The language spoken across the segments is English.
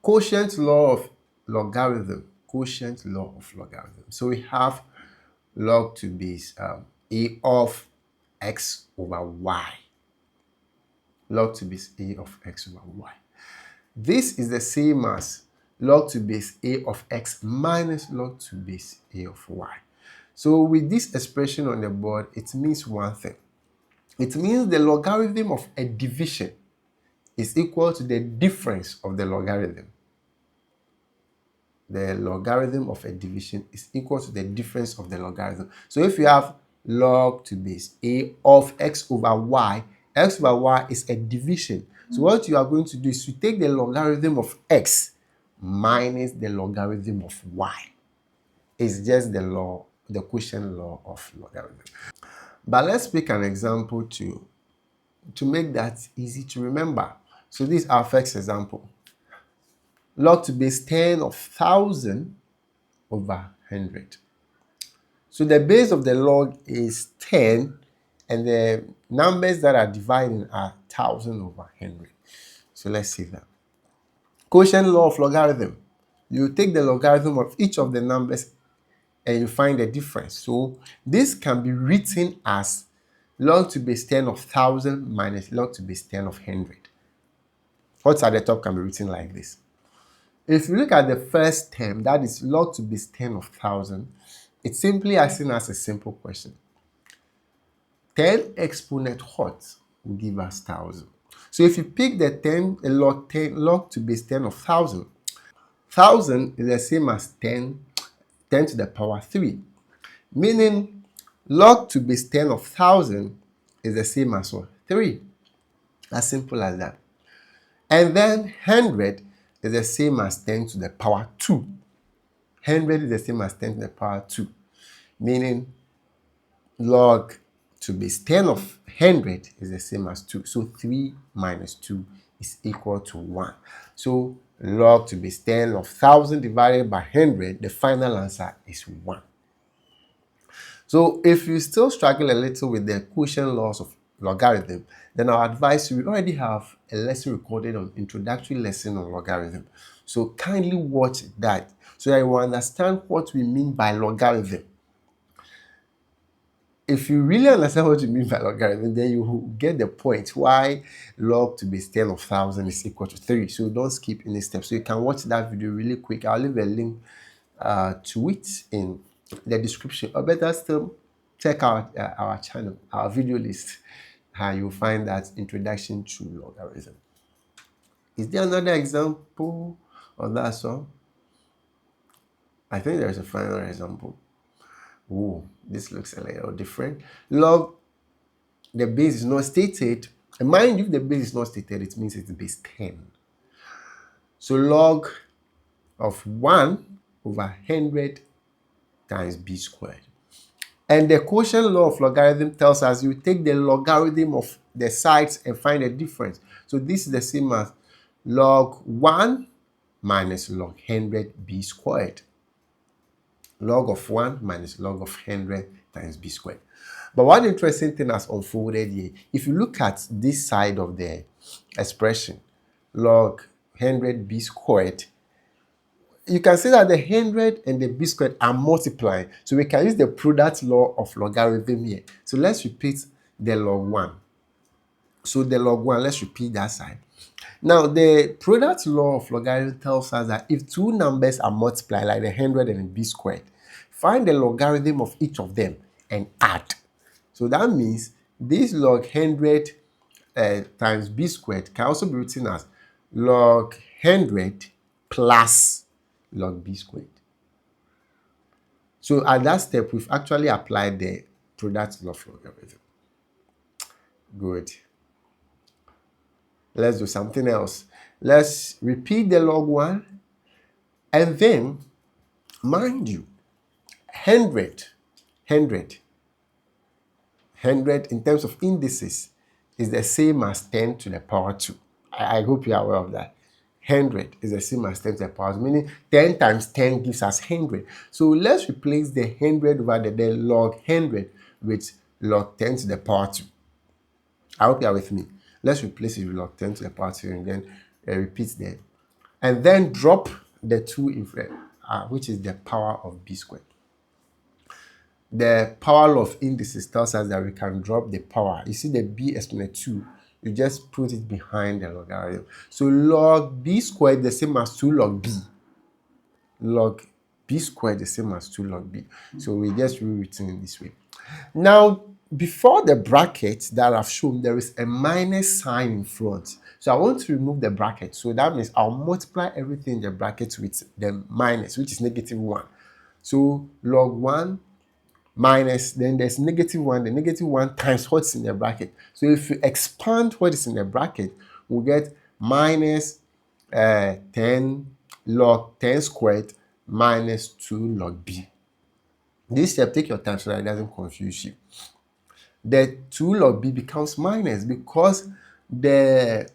Quotient law of logarithm. Quotient law of logarithm. So we have log to base a of x over y. Log to base a of x over y. This is the same as log to base a of x minus log to base a of y. So with this expression on the board, it means one thing. It means the logarithm of a division is equal to the difference of the logarithm. The logarithm of a division is equal to the difference of the logarithm. So if you have log to base a of x over y is a division. So what you are going to do is to take the logarithm of x minus the logarithm of y. It's just the law, the quotient law of logarithm. But let's pick an example to make that easy to remember. So this is our first example. Log to base 10 of 1,000 over 100. So the base of the log is 10 and the numbers that are dividing are 1,000 over 100. So let's see that. Quotient law of logarithm. You take the logarithm of each of the numbers and you find the difference. So this can be written as log to base 10 of 1,000 minus log to base 10 of 100. What's at the top can be written like this. If you look at the first term, that is log to base 10 of 1,000, it's simply asking us a simple question. 10 exponent what will give us 1,000? So if you pick the 10 log to base 10 of 1,000, 1,000 is the same as 10 to the power 3. Meaning log to base 10 of 1,000 is the same as what? 3. As simple as that. And then 100 is the same as 10 to the power 2. 100 is the same as 10 to the power 2. Meaning log to base 10 of 100 is the same as 2. So 3 minus 2 is equal to 1. So log to base 10 of 1,000 divided by 100, the final answer is 1. So if you still struggle a little with the quotient laws of logarithm, then I advise you, we already have a lesson recorded on introductory lesson on logarithm. So kindly watch that so that you will understand what we mean by logarithm. If you really understand what you mean by logarithm, then you will get the point why log to base 10 of 1,000 is equal to 3. So don't skip any steps. So you can watch that video really quick. I'll leave a link to it in the description, or better still, check out our channel, our video list. You'll find that introduction to logarithm. Is there another example of that song? I think there's a final example. Oh, this looks a little different. Log, the base is not stated. And mind you, if the base is not stated, it means it's base 10. So log of 1 over 100 times b squared. And the quotient law of logarithm tells us you take the logarithm of the sides and find the difference. So this is the same as log 1 minus log 100 b squared. Log of 1 minus log of 100 times b squared. But one interesting thing has unfolded here. If you look at this side of the expression, log 100 b squared, you can see that the 100 and the b squared are multiplying. So we can use the product law of logarithm here. So let's repeat the log 1. So the log 1, let's repeat that side. Now, the product law of logarithm tells us that if two numbers are multiplied, like the 100 and the b squared, find the logarithm of each of them and add. So that means this log 100 times b squared can also be written as log 100 plus log b squared. So at that step, we've actually applied the product law of logarithm. Good. Let's do something else. Let's repeat the log 1. And then, mind you, 100 in terms of indices is the same as 10 to the power 2. I hope you are aware of that. 100 is the same as 10 to the power 2, meaning 10 times 10 gives us 100. So let's replace the 100 over the log 100 with log 10 to the power 2. I hope you are with me. Let's replace it with log 10 to the power 2 and then repeat the and then drop the 2 in front, which is the power of b squared. The power law of indices tells us that we can drop the power. You see the b exponent 2, you just put it behind the logarithm. So log b squared the same as 2 log b. Log b squared the same as 2 log b. So we just rewritten in this way. Now, before the bracket that I've shown, there is a minus sign in front. So I want to remove the bracket. So that means I'll multiply everything in the bracket with the minus, which is negative 1. So log 1 minus, then there's negative 1. The negative 1 times what's in the bracket. So if you expand what is in the bracket, we'll get minus 10 log 10 squared minus 2 log b. This step, take your time so that it doesn't confuse you. The 2 log b becomes minus because behind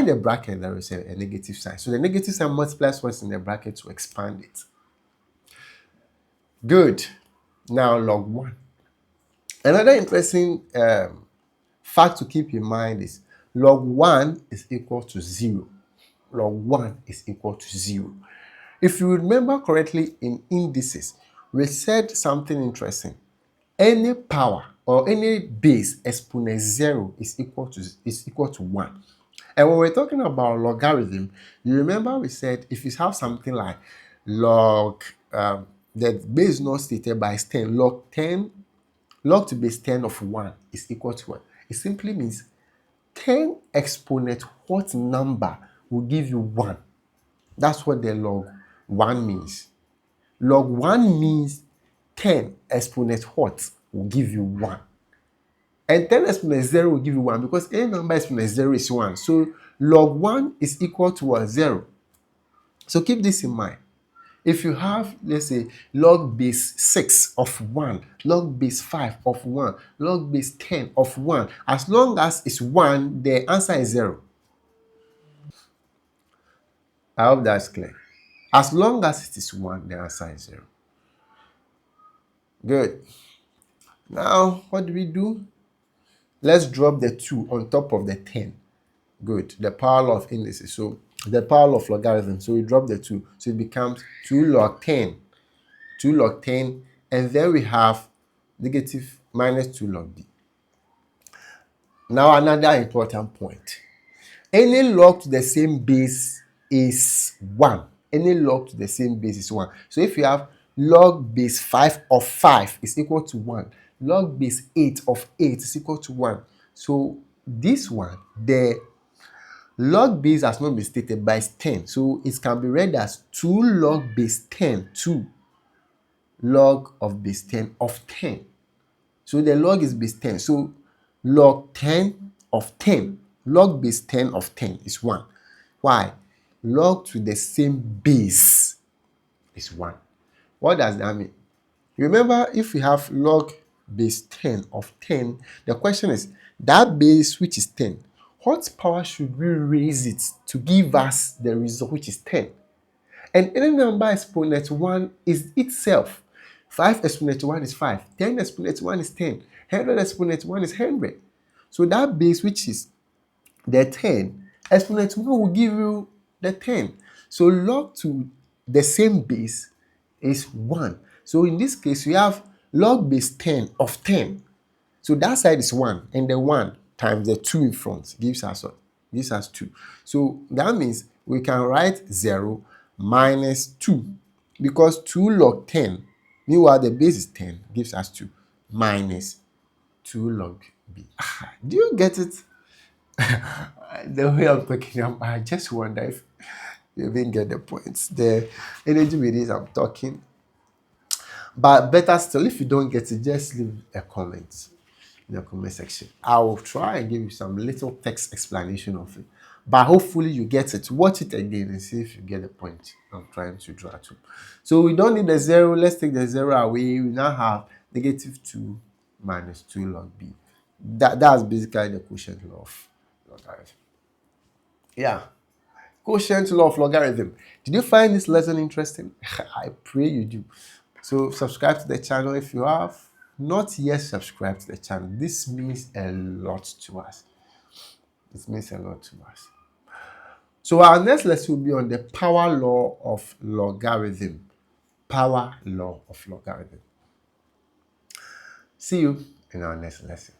the bracket there is a negative sign. So the negative sign multiplies what's in the bracket to expand it. Good. Now log 1. Another interesting fact to keep in mind is log 1 is equal to 0. Log 1 is equal to 0. If you remember correctly in indices, we said something interesting. Any power or any base exponent 0 is equal to 1. And when we're talking about logarithm, you remember we said if you have something like log, the base is not stated by 10, log to base 10 of 1 is equal to 1. It simply means 10 exponent what number will give you 1. That's what the log 1 means. Log 1 means 10 exponent what will give you 1. And 10 exponent 0 will give you 1 because any number exponent 0 is 1. So log 1 is equal to 0. So keep this in mind. If you have, let's say, log base 6 of 1, log base 5 of 1, log base 10 of 1, as long as it's 1, the answer is 0. I hope that's clear. As long as it is 1, the answer is 0. Good. Now, what do we do? Let's drop the 2 on top of the 10. Good. The power law of indices. So the power law of logarithm. So we drop the 2. So it becomes 2 log 10. 2 log 10. And then we have negative minus 2 log b. Now another important point. Any log to the same base is 1. Any log to the same base is 1. So if you have log base 5 of 5 is equal to 1. Log base 8 of 8 is equal to 1. So this one, the log base has not been stated, but it's 10. So it can be read as 2 log base 10, 2 log of base 10 of 10. So the log is base 10. So log 10 of 10, log base 10 of 10 is 1. Why? Log to the same base is 1. What does that mean? Remember, if we have log base 10 of 10, the question is, that base which is 10, what power should we raise it to give us the result which is 10? And any number exponent 1 is itself. 5 exponent 1 is 5. 10 exponent 1 is 10. 100 exponent 1 is 100. So that base which is the 10, exponent 1 will give you the 10. So log to the same base is 1. So in this case, we have log base 10 of 10. So that side is 1, and the 1 times the 2 in front gives us what? Gives us 2. So that means we can write 0 minus 2, because 2 log 10, meanwhile the base is 10, gives us 2, minus 2 log b. Do you get it? The way I'm talking, I just wonder if you even get the points. The energy with this I'm talking. But better still, if you don't get it, just leave a comment in the comment section. I will try and give you some little text explanation of it. But hopefully you get it. Watch it again and see if you get the point I'm trying to draw to. So we don't need the 0. Let's take the 0 away. We now have negative 2 minus 2 log b. That's basically the quotient law of logarithm. Yeah. Quotient law of logarithm. Did you find this lesson interesting? I pray you do. So subscribe to the channel if you have not yet subscribed to the channel. This means a lot to us. It means a lot to us. So our next lesson will be on the power law of logarithm. Power law of logarithm. See you in our next lesson.